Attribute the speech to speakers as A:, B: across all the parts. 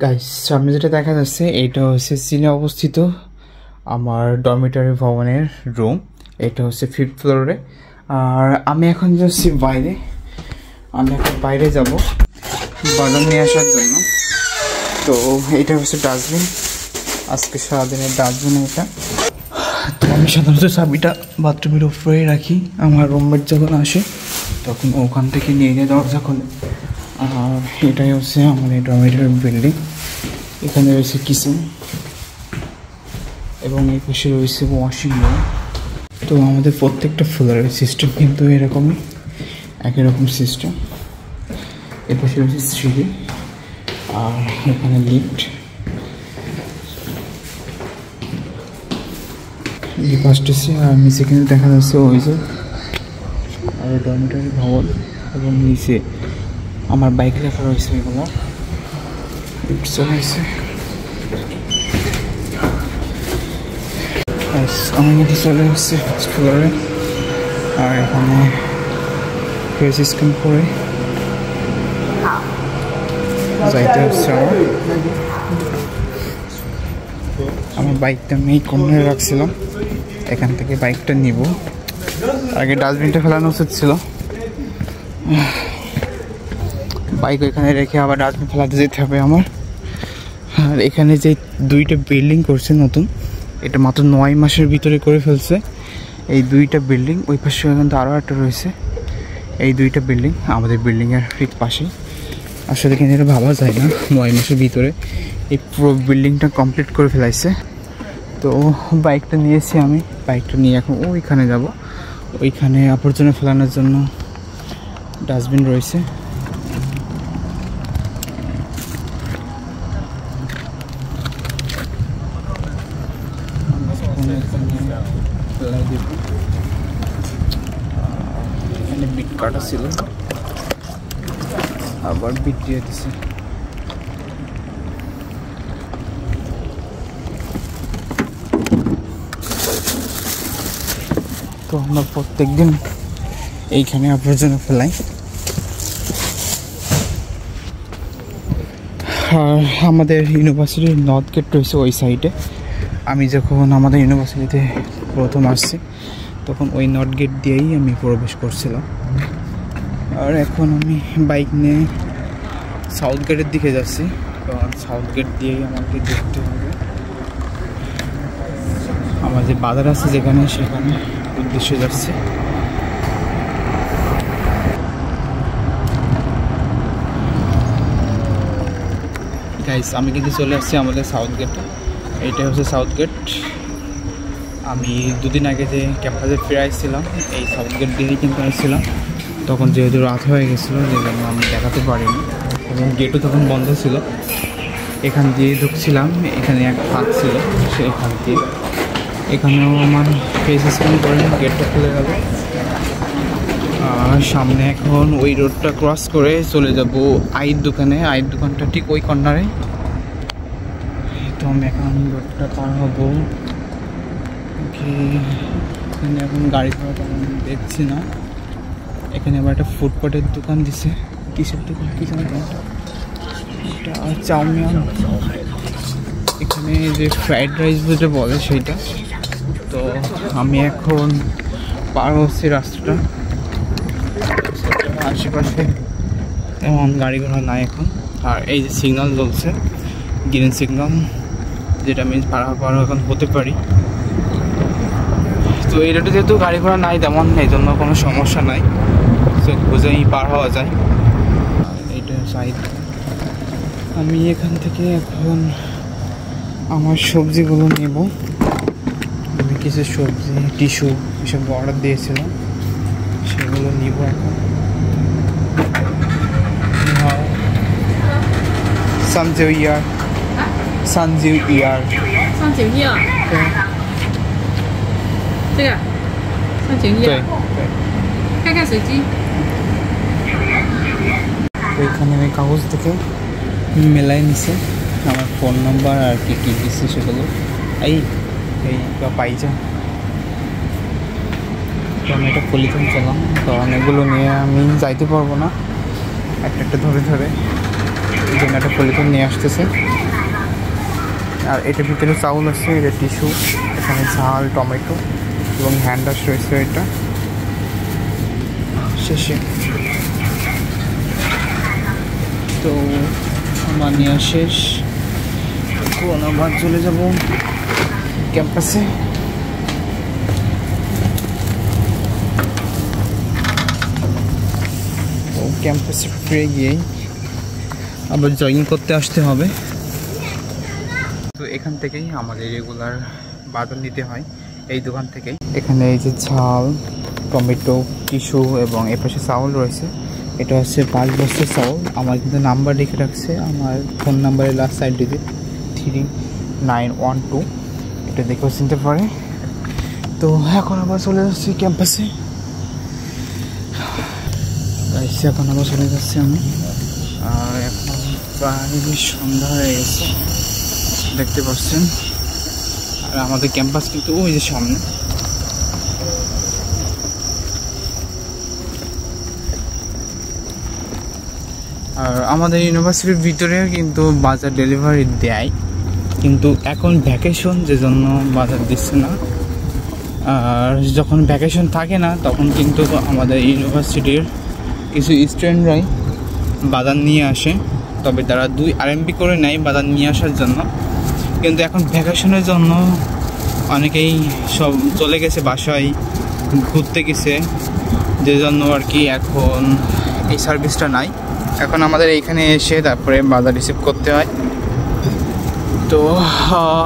A: Guys, সামনে যেটা দেখা যাচ্ছে এটা হচ্ছে চীনে অবস্থিত আমার ডরমিটরি ভবনের রুম। এটা হচ্ছে 5th ফ্লোরে। আর আমি এখন যাচ্ছি বাইরে। আমি এখন বাইরে যাব বাজার নিয়ে আসার জন্য। তো এটা হচ্ছে ডাস্টবিন, আজকে সারাদিনের ডাস্টবিন এটা। তো আমি সাধারণত চাবিটা বাথরুমের উপরেই রাখি, আমার রুমমেট যখন আসে তখন ওখান থেকে নিয়ে গিয়ে দরজা খোলে। আর এটাই হচ্ছে আমাদের ডরমিটরি বিল্ডিং। এখানে রয়েছে কিচেন এবং এই পাশে রয়েছে ওয়াশিং রুম। তো আমাদের প্রত্যেকটা ফ্লোরের সিস্টেম কিন্তু এরকমই, একই রকম সিস্টেম। এ পাশে রয়েছে সিঁড়ি আর এখানে লিফট। এই পাশটা আর নিচে কিন্তু দেখা যাচ্ছে ওই যে আর ডরমিটরি ভবন, এবং নিচে আমার বাইক রাখা রয়েছে। এগুলো চলেছে আমার মধ্যে চলে এসছে ফার্স্ট ফ্লোরে। আর এখানে ফেস স্ক্যান করে যাইতে হচ্ছে। আমার বাইকটা আমি এই কর্নারে রাখছিলাম, এখান থেকে বাইকটা নিব। আগে ডাস্টবিনটা ফেলানো উচিত ছিল, বাইক এখানে রেখে আবার ডাস্টবিন ফেলাতে যেতে হবে আমার। আর এখানে যে দুইটা বিল্ডিং করছে নতুন, এটা মাত্র 9 মাসের ভিতরে করে ফেলছে এই দুইটা বিল্ডিং। ওই পাশে কিন্তু আরও একটা রয়েছে। এই দুইটা বিল্ডিং আমাদের বিল্ডিংয়ের ঠিক পাশেই। আসলে কিন্তু এটা ভাবা যায় না 9 মাসের ভিতরে এই পুরো বিল্ডিংটা কমপ্লিট করে ফেলাইছে। তো বাইকটা নিয়েছি আমি, বাইকটা নিয়ে এখন ওইখানে যাব। ওইখানে আবর্জনা ফেলানোর জন্য ডাস্টবিন রয়েছে। এখানে বিট কাটা ছিল, আবার বিট দিয়ে দিছে। তো আমরা প্রত্যেক দিন এইখানে আবর্জনা ফেলাই। আর আমাদের ইউনিভার্সিটির নর্থ গেট রয়েছে ওই সাইডে। আমি যখন আমাদের ইউনিভার্সিটিতে প্রথম আসছি তখন ওই নর্থ গেট দিয়েই আমি প্রবেশ করছিলাম। আর এখন আমি বাইক নিয়ে সাউথ গেটের দিকে যাচ্ছি, কারণ সাউথ গেট দিয়েই আমাকে দেখতে হবে আমার যে বাজার আছে যেখানে, সেখানে উদ্দেশ্যে যাচ্ছে। গাইস, আমি কিন্তু চলে আসছি আমাদের সাউথ গেটে। এইটা হচ্ছে সাউথ গেট। আমি দুদিন আগে যে ক্যাম্পাসে ফিরে আসছিলাম এই সাউথ গেট দিয়েই কিন্তু আসছিলাম। তখন যেহেতু রাত হয়ে গেছিলো, যে জন্য আমি দেখাতে পারিনি, এবং গেটও তখন বন্ধ ছিল। এখান দিয়ে ঢুকছিলাম, এখানে এক ফাঁক ছিল, সেখান দিয়ে এখানেও আমার ফেস স্ক্যান করে গেটটা খুলে গেল। আর সামনে এখন ওই রোডটা ক্রস করে চলে যাব আইয়ের দোকানে। আইয়ের দোকানটা ঠিক ওই কর্নারে। তো আমি এখন রোডটা পার হবো। এখানে এখন গাড়ি ঘোড়া তেমন দেখছি না। এখানে আবার একটা ফুটপাথের দোকান দিছে। কিসের দোকান কি জানো? এটা চাউমিন। এখানে যে ফ্রাইড রাইস যেটা বলে সেইটা। তো আমি এখন পার হচ্ছি রাস্তাটা। আশেপাশে এমন গাড়ি ঘোড়া নাই এখন। আর এই যে সিগন্যাল জ্বলছে, গ্রিন সিগন্যাল, যেটা মিন্স পার এখন হতে পারি। তো এই রোডে যেহেতু গাড়ি ঘোড়া নাই তেমন, এই জন্য কোনো সমস্যা নাই, চোখ বুঝেই পার হওয়া যায়। এইটা সাইড। আমি এখান থেকে এখন আমার সবজিগুলো নেব। আমি কিছু সবজি, টিস্যু এসব অর্ডার দিয়েছিলাম, সেগুলো নিব এখন। সানজিউ ইয়ার, সানজিউ ইয়ার,
B: সানজিউ ইয়ার，这个上井页，看看手机。
A: এখানে আমি কাগজ থেকে মেলাই নিছে আমার ফোন নাম্বার আর কি কী দিচ্ছে সেগুলো। এই পাইজা। তো আমি একটা পলিথিন চালাম, কারণ এগুলো নিয়ে আমি যাইতে পারবো না একটা একটা ধরে ধরে। একটা পলিথিন নিয়ে আসতেছে। আর এটার ভিতরে চাউল আছে, এটা টিস্যু, এখানে ঝাল, টমেটো এবং হ্যান্ড ওয়াশ রয়েছে। এটা শেষে তো আমার নেওয়া শেষ। এখন আবার চলে যাব ক্যাম্পাসে। তো ক্যাম্পাসে ফিরে গিয়েই আবার জগিং করতে আসতে হবে। তো এখান থেকেই আমাদের রেগুলার বাজার নিতে হয়, এই দোকান থেকেই। এখানে এই যে ঝাল, টমেটো, টিস্যু এবং এ পাশে চাউল রয়েছে। এটা হচ্ছে 5 বস্তার চাউল। আমার কিন্তু নাম্বার লিখে রাখছে, আমার ফোন নাম্বারের লাস্ট 5 ডিজিট 3912, এটা দেখেও চিনতে পারে। তো এখন আবার চলে যাচ্ছি ক্যাম্পাসে। এখন আবার চলে যাচ্ছি আমি। আর এখন প্রায় সন্ধ্যা হয়ে গেছে, দেখতে পাচ্ছেন। আর আমাদের ক্যাম্পাস কিন্তু ওই যে সামনে। আর আমাদের ইউনিভার্সিটির ভিতরেও কিন্তু বাজার ডেলিভারি দেয়, কিন্তু এখন ভ্যাকেশন, যে জন্য বাজার দিচ্ছে না। আর যখন ভ্যাকেশন থাকে না তখন কিন্তু আমাদের ইউনিভার্সিটির কিছু স্টুডেন্টরাই বাজার নিয়ে আসে, তবে তারা 2 RMB করে নেয় বাজার নিয়ে আসার জন্য। কিন্তু এখন ভ্যাকেশনের জন্য অনেকেই সব চলে গেছে বাসায়, ঘুরতে গেছে, যে জন্য আর কি এখন এই সার্ভিসটা নাই। এখন আমাদের এইখানে এসে তারপরে বাজার রিসিভ করতে হয়। তো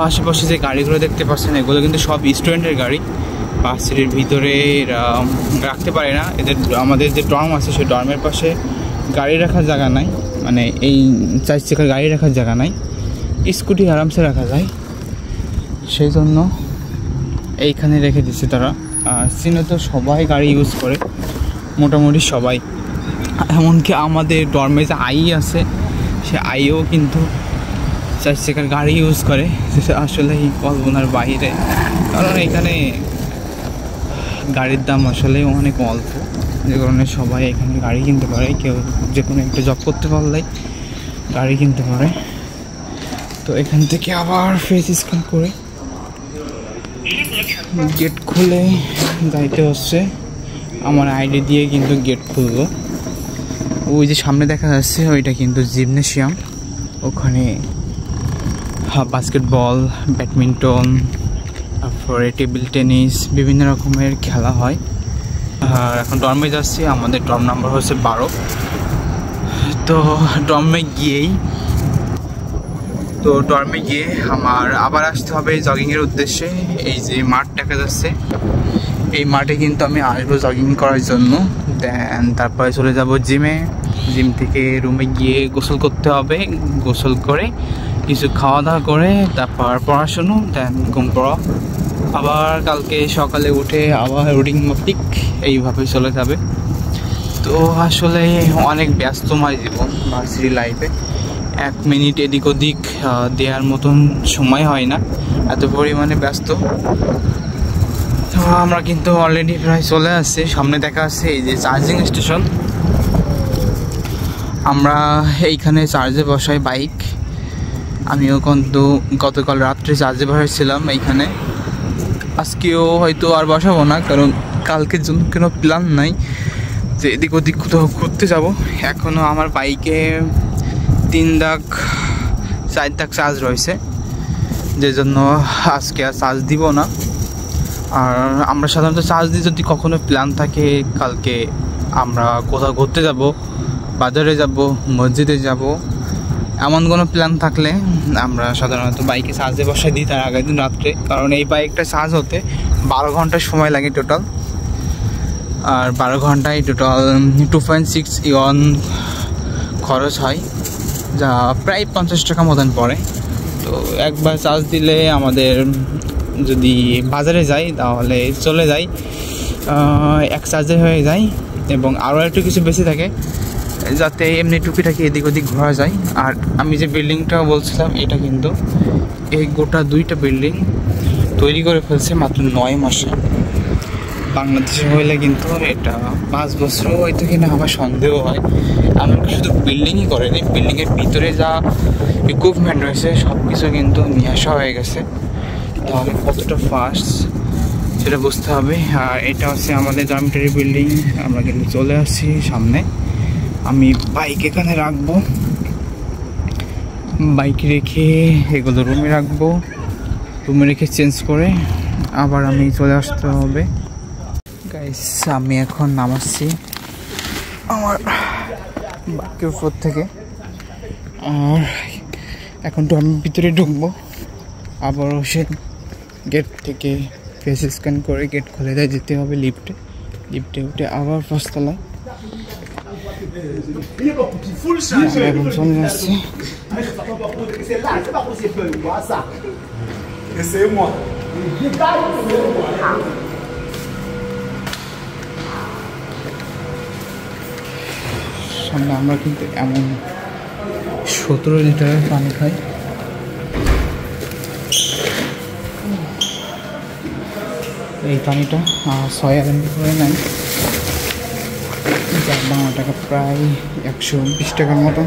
A: আশেপাশে যে গাড়িগুলো দেখতে পাচ্ছেন, এগুলো কিন্তু সব স্টুডেন্টের গাড়ি। ভার্সিটির ভিতরে রাখতে পারে না, এদের আমাদের যে ডর্ম আছে সেই ডর্মের পাশে গাড়ি রাখার জায়গা নাই, মানে এই 4 চাকার গাড়ি রাখার জায়গা নাই, স্কুটি আরামসে রাখা যায়, সেই জন্য এইখানে রেখে দিচ্ছে তারা। আর চীনে তো সবাই গাড়ি ইউজ করে, মোটামুটি সবাই। এমনকি আমাদের ডর্মে যে আই আছে, সে আইও কিন্তু 4 চাকার গাড়ি ইউজ করে। আসলে এই কল্পনার বাইরে, কারণ এখানে গাড়ির দাম আসলে অনেক অল্প, যে কারণে সবাই এখানে গাড়ি কিনতে পারে। কেউ যে কোনো একটা জব করতে পারলে গাড়ি কিনতে পারে। তো এখান থেকে আবার ফেস স্ক্যান করে গেট খুলে যাইতে হচ্ছে। আমার আইডি দিয়ে কিন্তু গেট খুলবো। ওই যে সামনে দেখা যাচ্ছে ওইটা কিন্তু জিমনেশিয়াম, ওখানে বাস্কেটবল, ব্যাডমিন্টন, তারপরে টেবিল টেনিস, বিভিন্ন রকমের খেলা হয়। আর এখন ডর্মে যাচ্ছি, আমাদের ডর্ম নাম্বার হচ্ছে 12। তো ডর্মে গিয়ে আমার আবার আসতে হবে জগিংয়ের উদ্দেশ্যে। এই যে মাঠ দেখা যাচ্ছে, এই মাঠে কিন্তু আমি আসবো জগিং করার জন্য। দেন তারপরে চলে যাব জিমে। জিম থেকে রুমে গিয়ে গোসল করতে হবে, গোসল করে কিছু খাওয়া দাওয়া করে তারপর পড়াশুনো, দেন ঘুম পড়া। আবার কালকে সকালে উঠে আবার রুটিন মাফিক এইভাবে চলে যাবে। তো আসলে অনেক ব্যস্তময় জীবন ভার্সিটি লাইফে। 1 মিনিট এদিক ওদিক দেওয়ার মতন সময় হয় না, এত পরিমাণে ব্যস্ত। তো আমরা কিন্তু অলরেডি প্রায় চলে আসছি। সামনে দেখা আছে এই যে চার্জিং স্টেশন। আমরা এইখানে চার্জে বসাই বাইক। আমিও কিন্তু গতকাল রাত্রে চার্জে বসাইছিলাম এইখানে। আজকেও হয়তো আর বসাবো না, কারণ কালকের জন্য কোনো প্ল্যান নাই যে এদিক ওদিক কোথাও ঘুরতে যাব। এখনও আমার বাইকে 3 দাগ 4 দাগ চার্জ রয়েছে, যে জন্য আজকে আর চার্জ দিব না। আর আমরা সাধারণত চার্জ দিই যদি কখনো প্ল্যান থাকে, কালকে আমরা কোথাও ঘুরতে যাব, বাজারে যাব, মসজিদে যাব, এমন কোনো প্ল্যান থাকলে আমরা সাধারণত বাইকে চার্জে বসাই দিই তার আগের দিন রাত্রে। কারণ এই বাইকটা চার্জ হতে 12 ঘন্টা সময় লাগে টোটাল। আর 12 ঘন্টায় টোটাল 2.6 ইয়ন খরচ হয়, যা প্রায় 50 টাকা মতন পড়ে। তো একবার চার্জ দিলে আমাদের যদি বাজারে যাই তাহলে চলে যাই, 1 চার্জে হয়ে যায়। এবং আরও একটু কিছু বেশি থাকে, যাতে এমনি টুকিটাকি এদিক ওদিক ঘোরা যায়। আর আমি যে বিল্ডিংটা বলছিলাম, এটা কিন্তু এই গোটা 2টা বিল্ডিং তৈরি করে ফেলছে মাত্র 9 মাসে। বাংলাদেশে হইলে কিন্তু এটা 5 বছরও হয়তো কিনা আমার সন্দেহ হয়। এমনকি শুধু বিল্ডিংই করেনি, বিল্ডিংয়ের ভিতরে যা ইকুইপমেন্ট রয়েছে সব কিছু কিন্তু নিয়ে আসা হয়ে গেছে। তাহলে কতটা ফাস্ট সেটা বুঝতে হবে। আর এটা হচ্ছে আমাদের ডরমিটরি বিল্ডিং। আমরা কিন্তু চলে আসছি সামনে। আমি বাইক এখানে রাখবো, বাইক রেখে এগুলো রুমে রাখবো, রুমে রেখে চেঞ্জ করে আবার আমি চলে আসতে হবে। গাইস আমি এখন নামাচ্ছি আমার বাইকের উপর থেকে, আর এখন তো আমি ভিতরে ঢুকবো। আবারও সে গেট থেকে ফেস স্ক্যান করে গেট খুলে দেয়, যেতে হবে লিফটে। লিফটে উঠে আবার 5 তলায় এখন চলে যাচ্ছি। সামনে আমরা কিন্তু এমন 17 লিটারের পানি খাই। এই পানিটা 6 RMB করে নেয়, যার বাংলা টাকা প্রায় 120 টাকার মতো।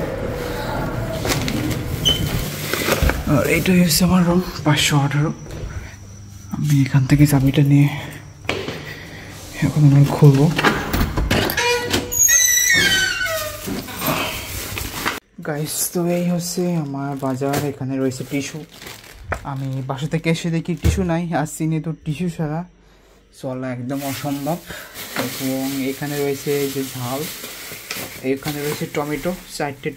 A: আর এইটাই হচ্ছে আমার রুম 518। আমি এখান থেকে চাবিটা নিয়ে এখন আমি খুলবো। গাইস তো এই হচ্ছে আমার বাজার। এখানে রয়েছে টিস্যু। আমি বাসা থেকে এসে দেখি টিস্যু নাই, আর চিনি তো টিস্যু ছাড়া চলা একদম অসম্ভব। এবং এখানে রয়েছে যে ঝাল, এখানে রয়েছে টমেটো, 4টে